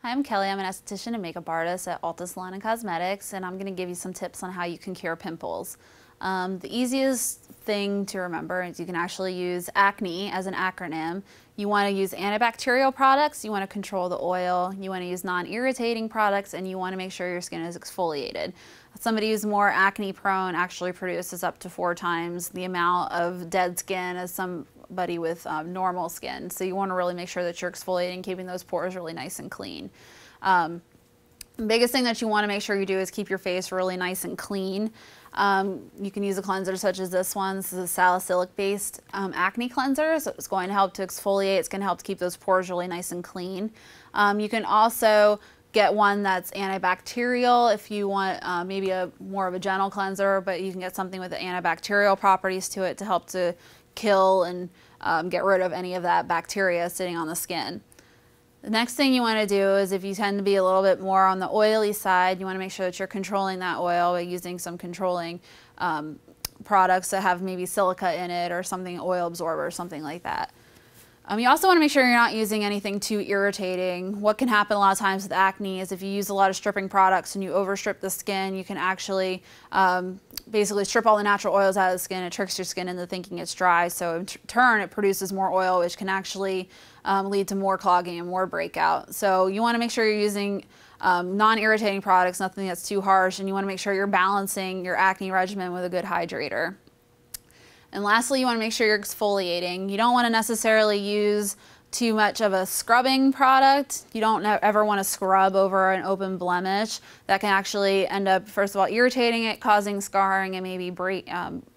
Hi, I'm Kelly. I'm an esthetician and makeup artist at Ulta Salon and Cosmetics, and I'm going to give you some tips on how you can cure pimples. The easiest thing to remember is you can actually use acne as an acronym. You want to use antibacterial products, you want to control the oil, you want to use non-irritating products, and you want to make sure your skin is exfoliated. Somebody who's more acne prone actually produces up to 4 times the amount of dead skin as somebody with normal skin. So you want to really make sure that you're exfoliating, keeping those pores really nice and clean. The biggest thing that you want to make sure you do is keep your face really nice and clean. You can use a cleanser such as this one. This is a salicylic based acne cleanser, so it's going to help to exfoliate. It's going to help to keep those pores really nice and clean. You can also get one that's antibacterial if you want maybe more of a gentle cleanser, but you can get something with the antibacterial properties to it to help to kill and get rid of any of that bacteria sitting on the skin. The next thing you want to do is, if you tend to be a little bit more on the oily side, you want to make sure that you're controlling that oil by using some controlling products that have maybe silica in it or something, oil absorber or something like that. You also want to make sure you're not using anything too irritating. What can happen a lot of times with acne is if you use a lot of stripping products and you overstrip the skin, you can actually basically strip all the natural oils out of the skin. It tricks your skin into thinking it's dry, so in turn it produces more oil, which can actually lead to more clogging and more breakout. So you want to make sure you're using non-irritating products, nothing that's too harsh, and you want to make sure you're balancing your acne regimen with a good hydrator. And lastly, you want to make sure you're exfoliating. You don't want to necessarily use too much of a scrubbing product. You don't ever want to scrub over an open blemish. That can actually end up, first of all, irritating it, causing scarring, and maybe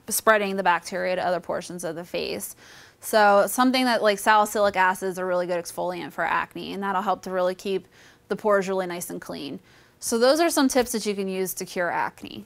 spreading the bacteria to other portions of the face. So something that like salicylic acid is a really good exfoliant for acne, and that'll help to really keep the pores really nice and clean. So those are some tips that you can use to cure acne.